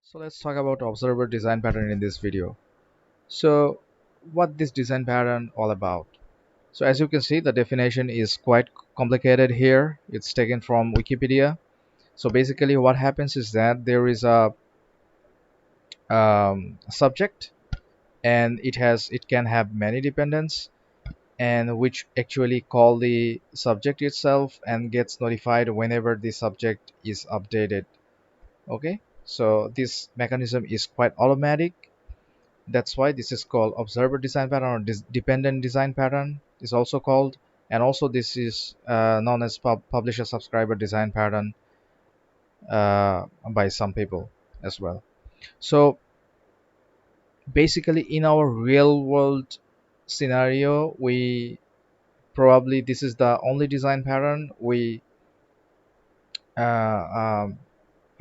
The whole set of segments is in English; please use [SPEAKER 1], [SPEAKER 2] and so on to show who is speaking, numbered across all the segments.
[SPEAKER 1] So let's talk about observer design pattern in this video. So what this design pattern all about? So as you can see, the definition is quite complicated here. It's taken from Wikipedia. So basically what happens is that there is a subject, and it can have many dependents, and which actually call the subject itself and gets notified whenever the subject is updated. Okay, so this mechanism is quite automatic. That's why this is called observer design pattern, or dependent design pattern is also called. And also this is known as publisher subscriber design pattern by some people as well. So basically in our real world scenario, we probably this is the only design pattern we um,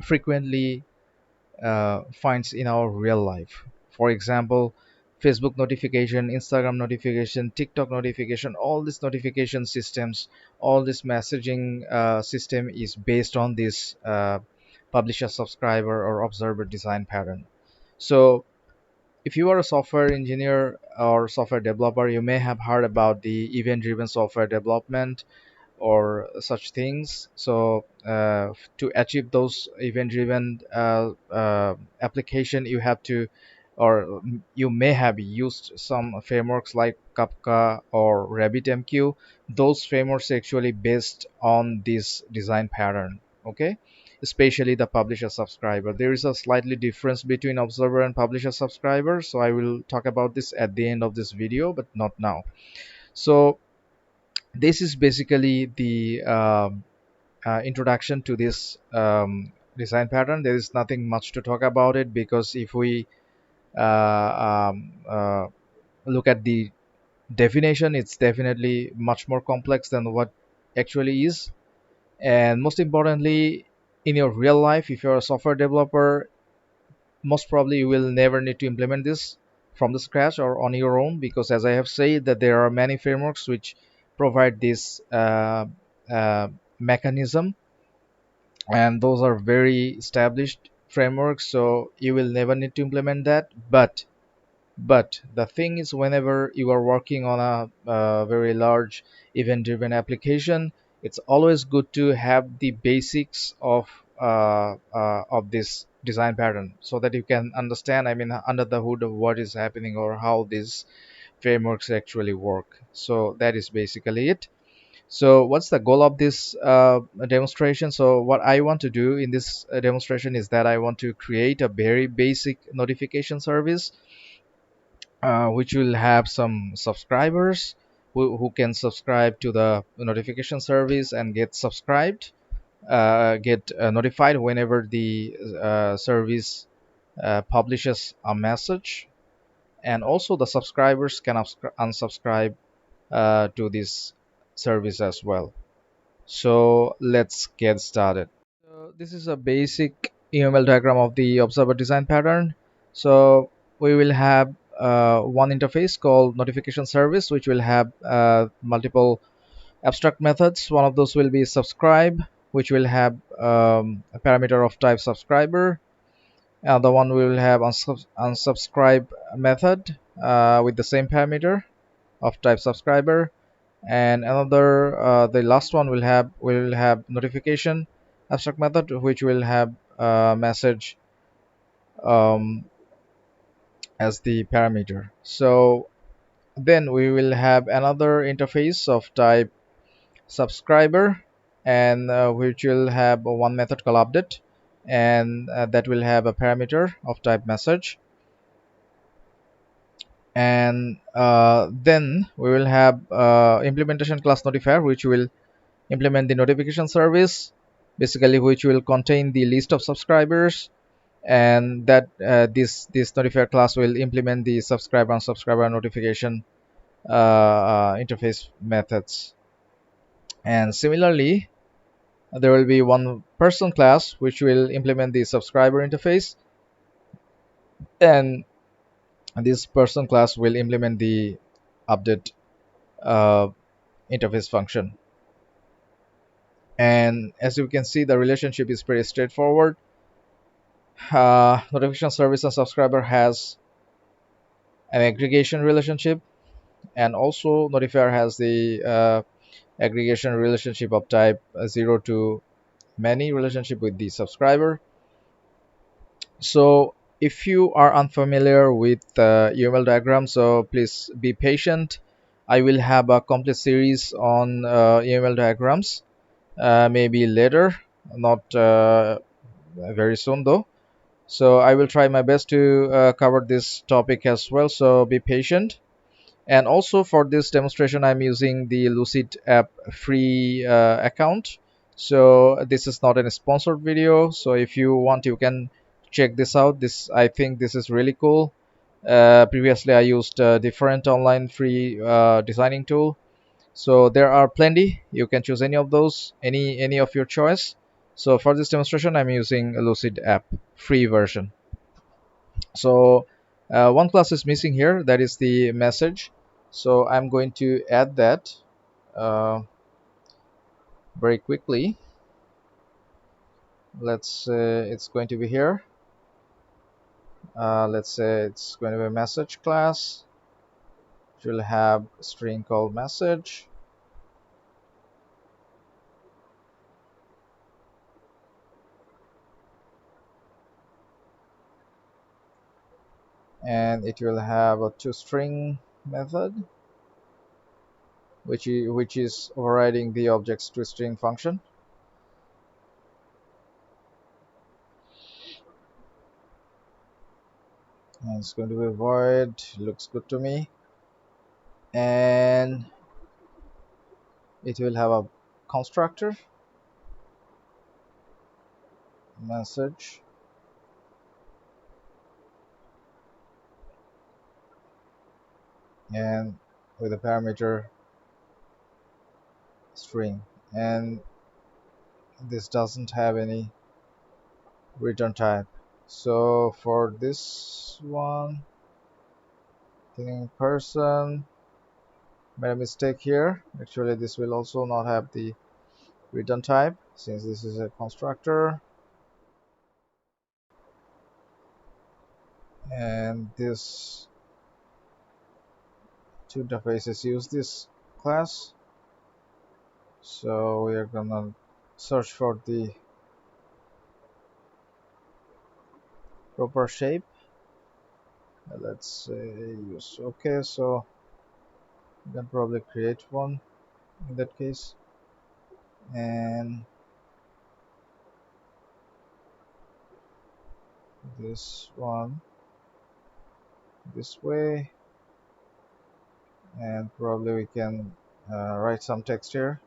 [SPEAKER 1] frequently finds in our real life. For example, Facebook notification, Instagram notification, TikTok notification, all these notification systems, all this messaging system is based on this publisher subscriber or observer design pattern. So if you are a software engineer or software developer, you may have heard about the event driven software development or such things. So to achieve those event driven application, you have to, or you may have used some frameworks like Kafka or RabbitMQ. Those frameworks actually based on this design pattern. Okay, especially the publisher subscriber. There is a slightly difference between observer and publisher subscriber, so I will talk about this at the end of this video, but not now. So this is basically the introduction to this design pattern. There is nothing much to talk about it, because if we look at the definition, it's definitely much more complex than what actually is. And most importantly, in your real life, if you're a software developer, most probably you will never need to implement this from the scratch or on your own, because as I have said, that there are many frameworks which provide this uh, mechanism, and those are very established frameworks, so you will never need to implement that. But the thing is, whenever you are working on a very large event driven application, it's always good to have the basics of this design pattern, so that you can understand, I mean, under the hood of what is happening or how these frameworks actually work. So that is basically it. So what's the goal of this demonstration? So what I want to do in this demonstration is that I want to create a very basic notification service, which will have some subscribers who can subscribe to the notification service and get subscribed, get notified whenever the service publishes a message. And also the subscribers can unsubscribe to this service as well. So let's get started. So this is a basic UML diagram of the observer design pattern. So we will have one interface called notification service, which will have multiple abstract methods. One of those will be subscribe, which will have a parameter of type subscriber. The one we will have unsubscribe method with the same parameter of type subscriber. And another, the last one will have notification abstract method, which will have message um, as the parameter. So then we will have another interface of type subscriber, and which will have one method called update, and that will have a parameter of type message. And then we will have implementation class notifier, which will implement the notification service, basically, which will contain the list of subscribers. And that this notifier class will implement the subscriber and subscriber notification interface methods. And similarly, there will be one person class which will implement the subscriber interface, and this person class will implement the update uh, interface function. And as you can see, the relationship is pretty straightforward. Notification service and subscriber has an aggregation relationship, and also notifier has the aggregation relationship of type 0 to many relationship with the subscriber. So if you are unfamiliar with UML diagram, so please be patient. I will have a complete series on UML diagrams, maybe later, not very soon though. So I will try my best to cover this topic as well, so be patient. And also for this demonstration, I'm using the Lucid app free account. So this is not a sponsored video, so if you want, you can check this out. This, I think this is really cool. Previously I used a different online free designing tool, so there are plenty. You can choose any of those, any of your choice. So for this demonstration, I'm using a Lucid app free version. So one class is missing here, that is the message. So I'm going to add that uh, very quickly. Let's say it's going to be here. Let's say it's going to be a message class. It will have a string called message, and it will have a toString method, which is overriding the object's toString function. And it's going to be void. Looks good to me. And it will have a constructor message, and with a parameter string, and this doesn't have any return type. So for this one, thinking person made a mistake here. Actually this will also not have the return type since this is a constructor, and this two interfaces use this class. So we are gonna search for the proper shape. Let's say use okay. So you can probably create one in that case, and this one this way, and probably we can write some text here.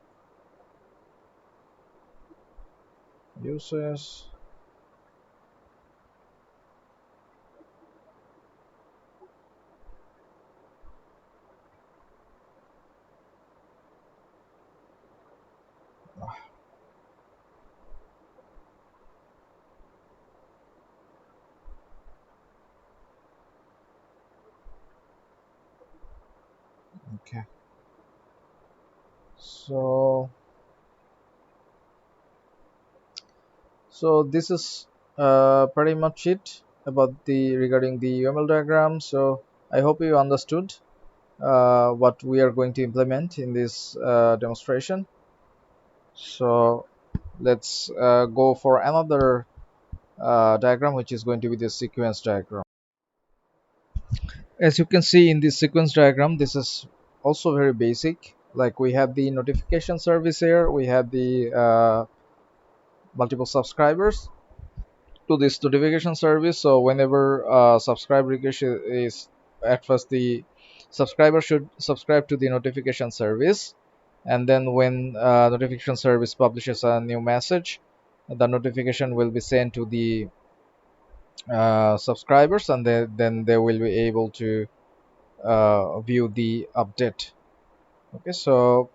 [SPEAKER 1] Uses, okay. So this is pretty much it about the regarding the UML diagram. So I hope you understood what we are going to implement in this demonstration. So let's go for another diagram, which is going to be the sequence diagram. As you can see in this sequence diagram, this is also very basic. Like we have the notification service here, we have the multiple subscribers to this notification service. So whenever subscribe request is at first, the subscriber should subscribe to the notification service, and then when notification service publishes a new message, the notification will be sent to the subscribers, and then they will be able to view the update. Okay, so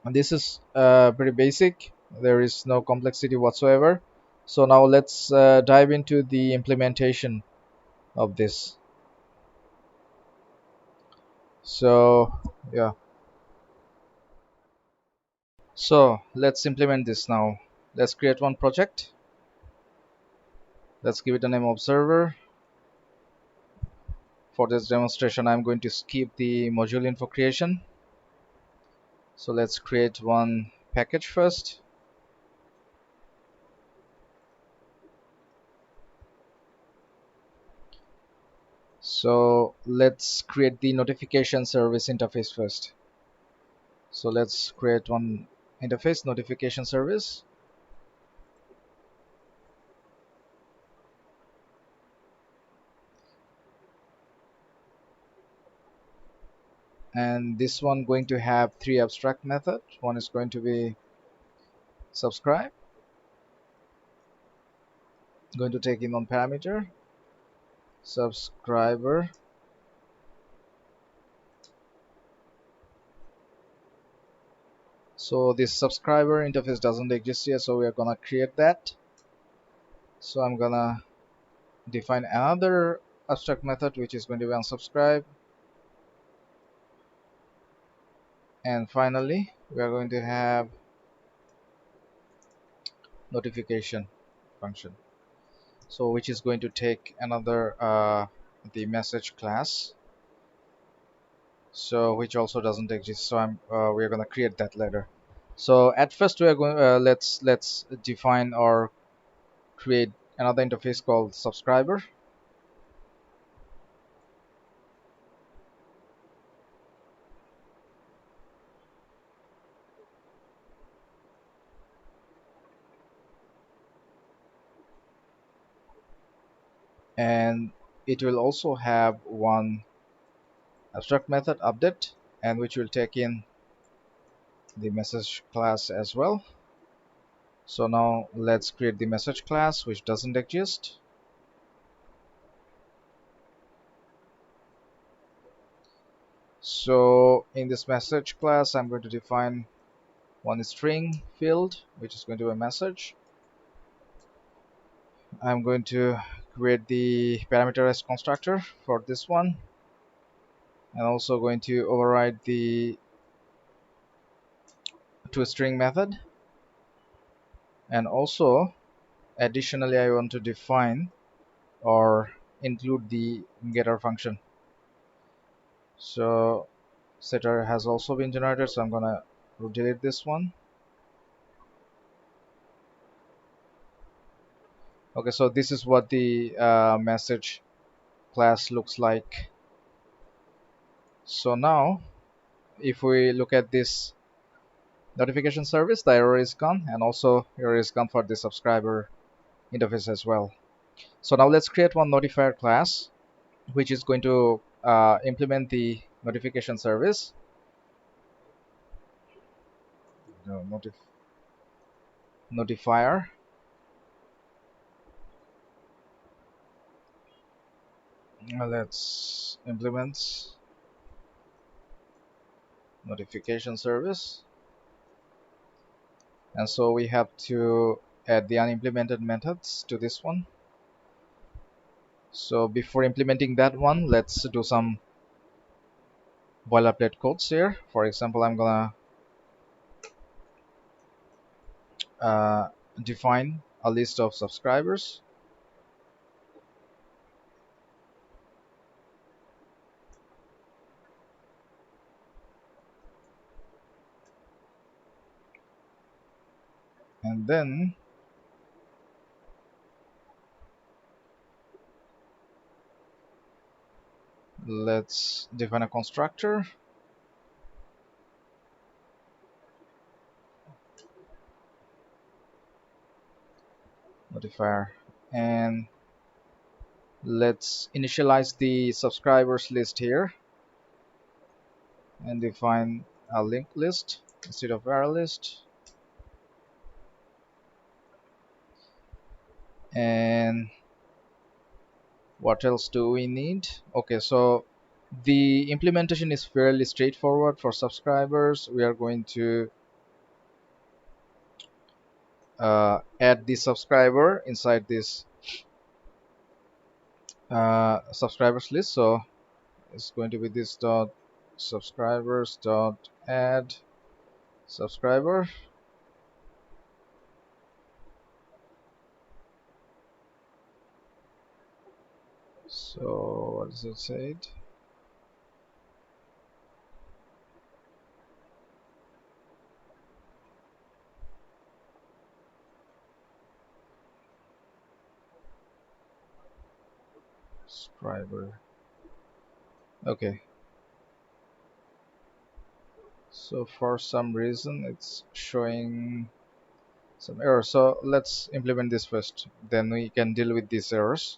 [SPEAKER 1] this is pretty basic. There is no complexity whatsoever. So now let's dive into the implementation of this. So yeah, so let's implement this now. Let's create one project. Let's give it a name observer. For this demonstration, I'm going to skip the module info creation. So let's create one package first. So let's create the notification service interface first. So let's create one interface, notification service. And this one going to have three abstract methods. One is going to be subscribe, going to take in one parameter, subscriber. So this subscriber interface doesn't exist yet, so we are gonna create that. So I'm gonna define another abstract method which is going to be unsubscribe, and finally we are going to have notification function, so which is going to take another the message class, so which also doesn't exist. So we are going to create that later. So at first we are going let's define or create another interface called subscriber. And it will also have one abstract method update, and which will take in the message class as well. So now let's create the message class which doesn't exist. So in this message class, I'm going to define one string field which is going to be a message. I'm going to create the parameterized constructor for this one, and also going to override the toString method. And also additionally, I want to define or include the getter function. So setter has also been generated, so I'm gonna delete this one. Okay, so this is what the message class looks like. So now if we look at this notification service, the error is gone, and also error is gone for the subscriber interface as well. So now let's create one notifier class which is going to implement the notification service. No, notifier. Let's implement notification service, and so we have to add the unimplemented methods to this one. So before implementing that one, let's do some boilerplate codes here. For example, I'm gonna uh, define a list of subscribers, and then let's define a constructor, notifier, and let's initialize the subscribers list here and define a linked list instead of array list. And what else do we need? Okay, so the implementation is fairly straightforward. For subscribers, we are going to add the subscriber inside this subscribers list. So it's going to be this dot subscribers dot add subscriber, So what does it say? Subscriber. Okay. So for some reason it's showing some error. So let's implement this first. Then we can deal with these errors.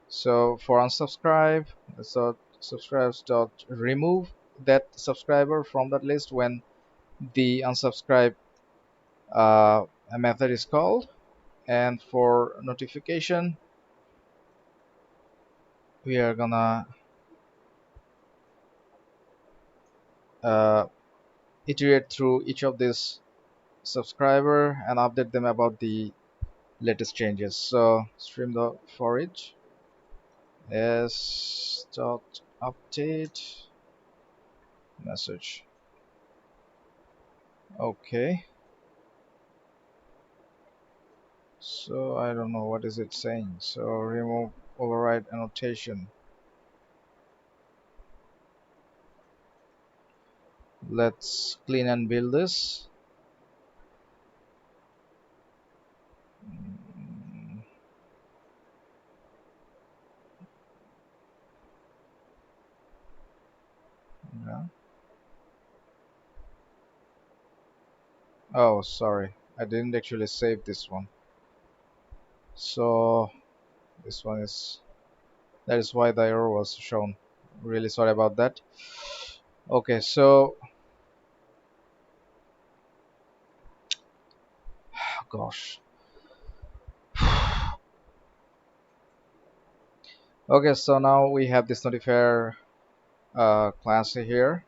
[SPEAKER 1] So for unsubscribe, so subscribes dot remove that subscriber from that list when the unsubscribe method is called. And for notification, we are gonna uh, iterate through each of these subscriber and update them about the latest changes. So stream the for each s dot update message. Okay, so I don't know what is it saying. So remove override annotation. Let's clean and build this. Mm, yeah. Oh, sorry, I didn't actually save this one. So this one is, that is why the error was shown. Really sorry about that. Okay, so gosh. Okay, so now we have this notifier class here.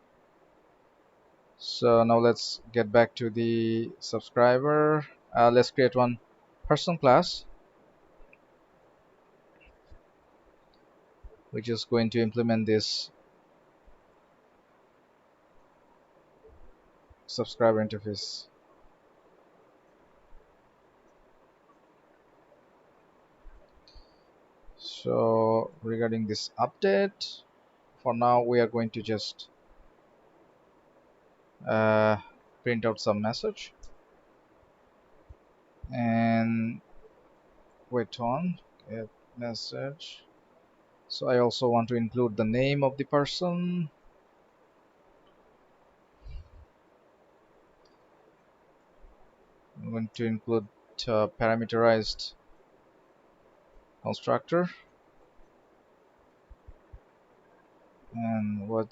[SPEAKER 1] So now let's get back to the subscriber. Let's create one person class, which is going to implement this subscriber interface. So regarding this update, for now we are going to just uh, print out some message and wait on get message. So I also want to include the name of the person. I'm going to include parameterized constructor, and what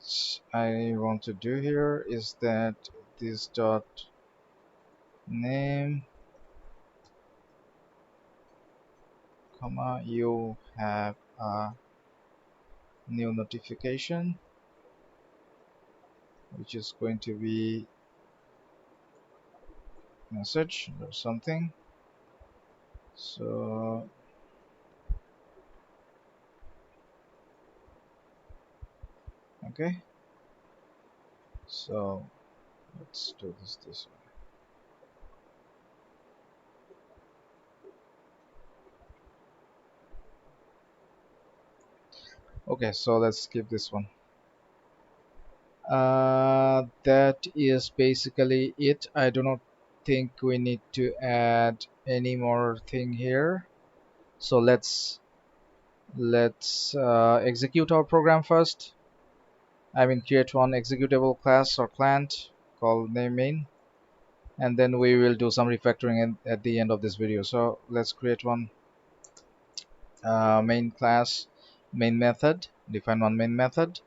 [SPEAKER 1] I want to do here is that this dot name comma you have a new notification which is going to be message or something. So okay, so let's do this way. Okay, so let's skip this one. That is basically it. I do not think we need to add any more thing here. So let's execute our program first. I mean create one executable class or client called name main, and then we will do some refactoring at the end of this video. So let's create one main class, main method, define one main method,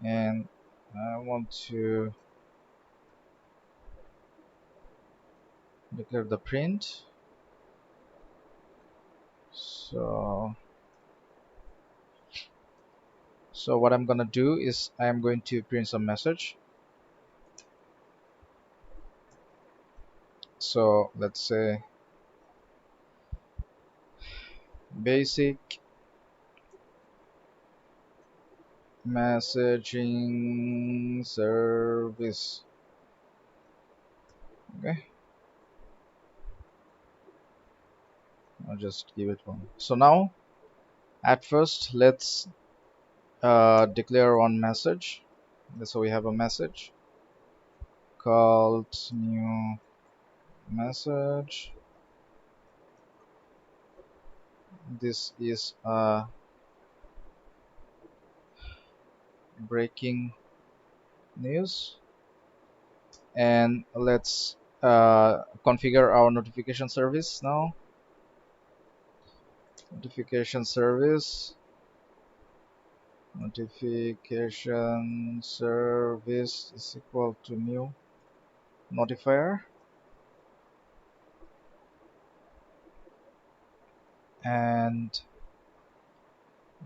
[SPEAKER 1] and I want to declare the print. So what I'm gonna do is I'm going to print some message. So let's say basic messaging service. Okay, I'll just give it one. So now at first let's declare one message. So we have a message called new message. This is a breaking news, and let's configure our notification service now. Notification service, notification service is equal to new notifier, and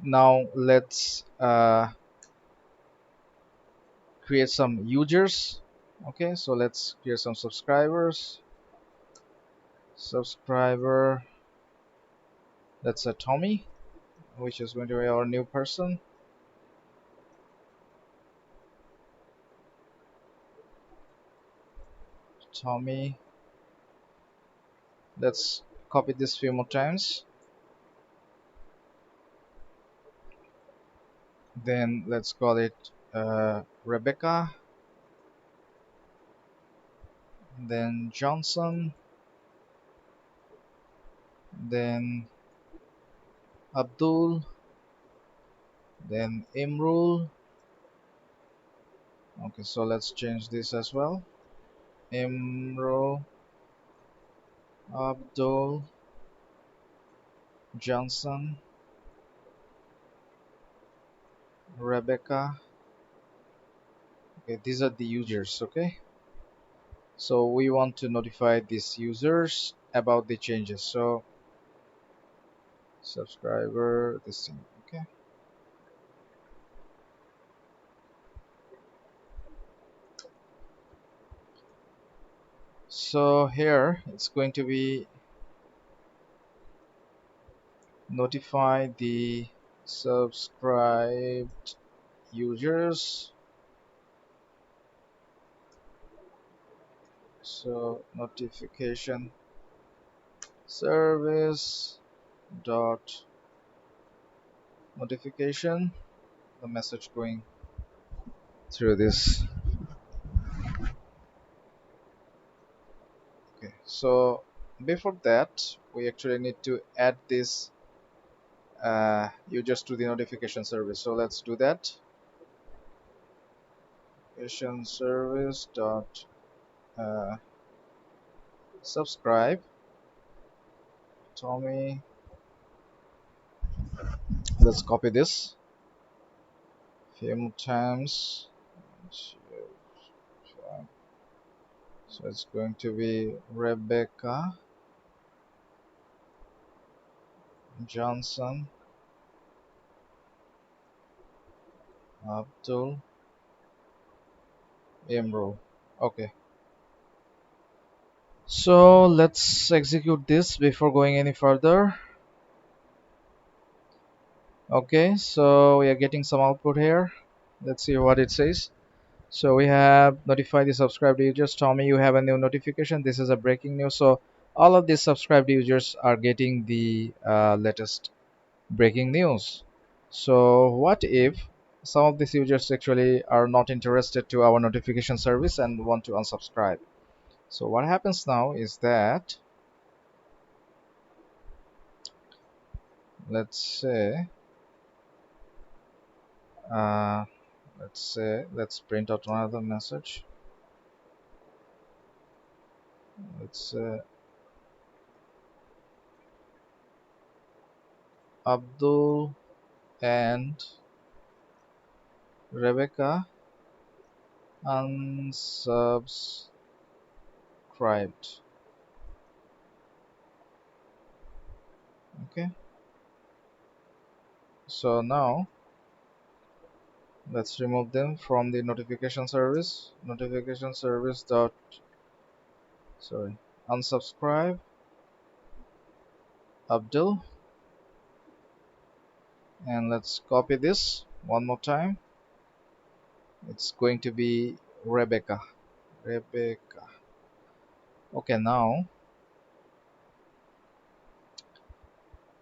[SPEAKER 1] now let's create some users. Okay, so let's create some subscribers. Subscriber, that's a Tommy, which is going to be our new person. Tommy, let's copy this few more times. Then let's call it Rebecca, then Johnson, then Abdul, then Imrul. Okay, so let's change this as well. Imrul, Abdul, Johnson, Rebecca. Okay, these are the users. Okay, so we want to notify these users about the changes. So subscriber, this thing. Okay, so here it's going to be notify the subscribed users. So notification service dot notification, the message going through this. Okay, so before that we actually need to add this users to the notification service. So let's do that. Notification service dot uh, subscribe Tommy. Let's copy this few more times. So it's going to be Rebecca, Johnson, Abdul, Imro. Okay, so let's execute this before going any further. Okay, so we are getting some output here. Let's see what it says. So we have notify the subscribed users. Tommy, you have a new notification. This is a breaking news. So all of these subscribed users are getting the latest breaking news. So what if some of these users actually are not interested to our notification service and want to unsubscribe? So what happens now is that let's say uh, let's print out another message. Let's say Abdul and Rebecca unsubscribed. Okay, so now let's remove them from the notification service. Notification service dot sorry unsubscribe Abdul, and let's copy this one more time. It's going to be Rebecca. Okay, now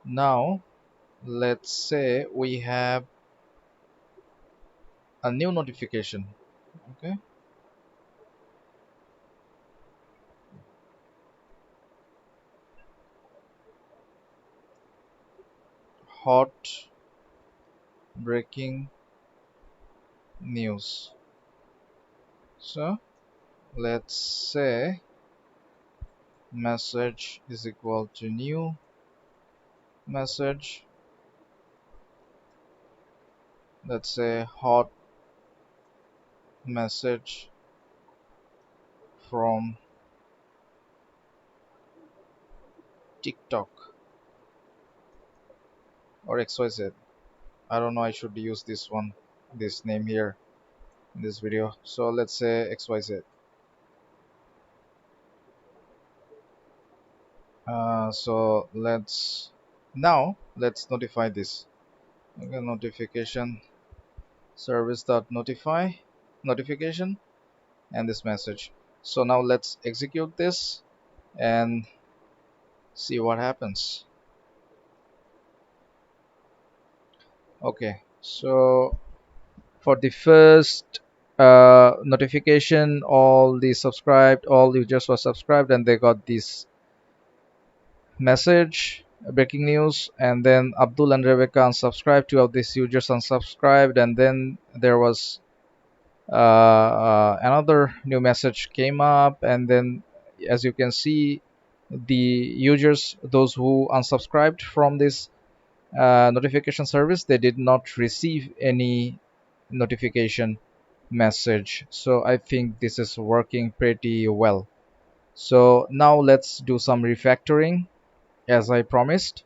[SPEAKER 1] Now let's say we have a new notification. Okay, hot breaking news. So let's say message is equal to new message. Let's say hot message from TikTok or XYZ. I don't know, I should use this one, this name here in this video. So let's say XYZ. So let's notify this. Okay, notification service dot notify notification and this message. So now let's execute this and see what happens. Okay, so for the first notification, all users were subscribed and they got this message, breaking news. And then Abdul and Rebecca unsubscribed, two of these users unsubscribed, and then there was another new message came up. And then as you can see, the users, those who unsubscribed from this notification service, they did not receive any notification message. So I think this is working pretty well. So now let's do some refactoring as I promised.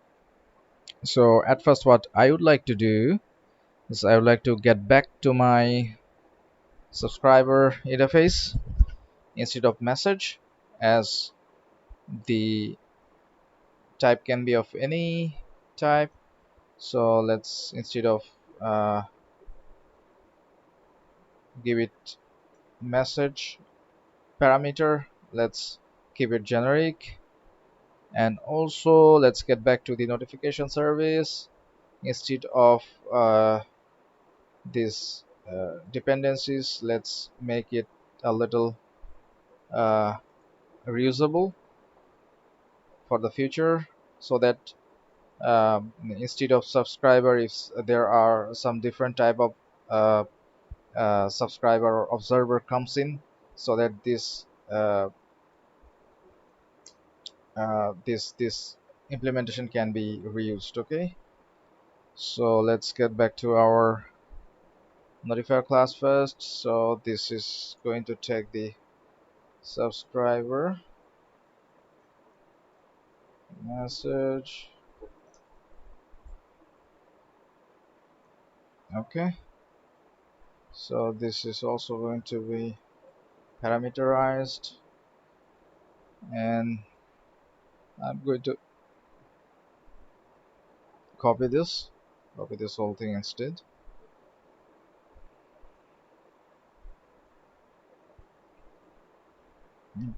[SPEAKER 1] So at first, what I would like to do is I would like to get back to my subscriber interface instead of message, as the type can be of any type. So let's, instead of uh, give it message parameter, let's keep it generic. And also let's get back to the notification service. Instead of these dependencies, let's make it a little uh, reusable for the future, so that instead of subscriber, if there are some different type of uh, subscriber or observer comes in, so that this implementation can be reused. Okay, so let's get back to our notifier class first. So this is going to take the subscriber message. Okay, so this is also going to be parameterized, and I'm going to copy this whole thing instead.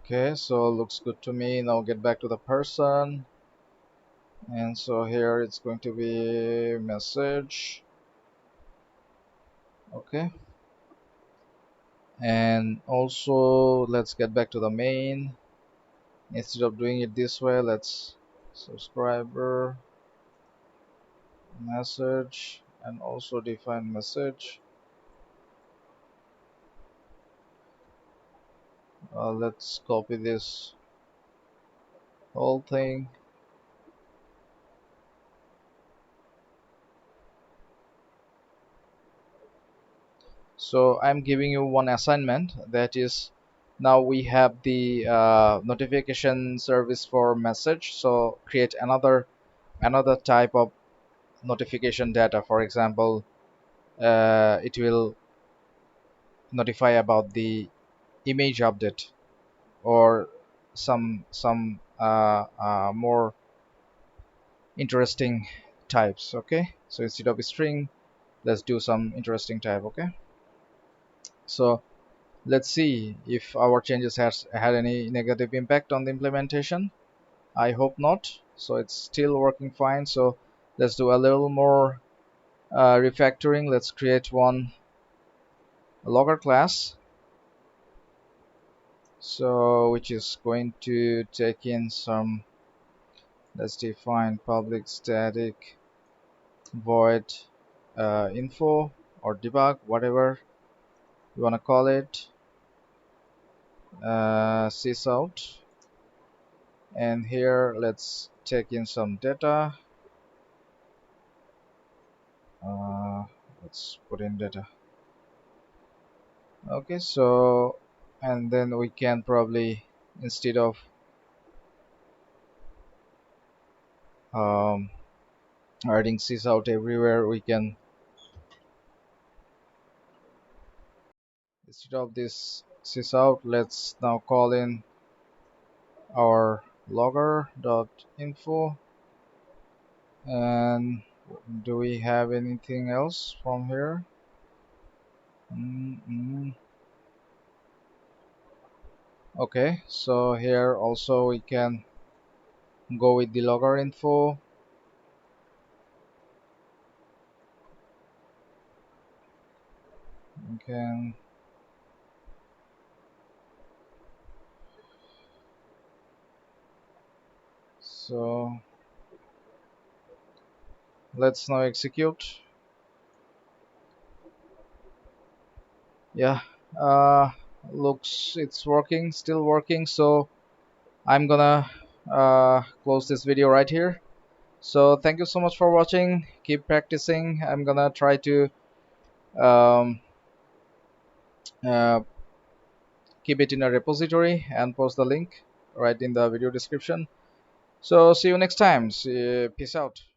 [SPEAKER 1] Okay, so looks good to me. Now get back to the person, and so here it's going to be message. Okay, and also let's get back to the main. Instead of doing it this way, let's subscriber message and also define message. Let's copy this whole thing. So I'm giving you one assignment, that is, now we have the notification service for message. So create another type of notification data. For example, it will notify about the image update, or some more interesting types. Okay, so instead of a string, let's do some interesting type. Okay, so let's see if our changes has had any negative impact on the implementation. I hope not. So it's still working fine. So let's do a little more refactoring. Let's create one logger class, so which is going to take in some. Let's define public static void info or debug, whatever you want to call it, sysout. And here let's take in some data. uh, let's put in data. Okay, so and then we can probably, instead of um, adding sysout everywhere, we can, instead of this sysout, let's now call in our logger.info. And do we have anything else from here? mm Okay, so here also we can go with the logger info. We can, so let's now execute. Yeah, uh looks it's working, still working. So I'm gonna close this video right here. So thank you so much for watching. Keep practicing. I'm gonna try to um, uh, keep it in a repository and post the link right in the video description. So see you next time. Peace out.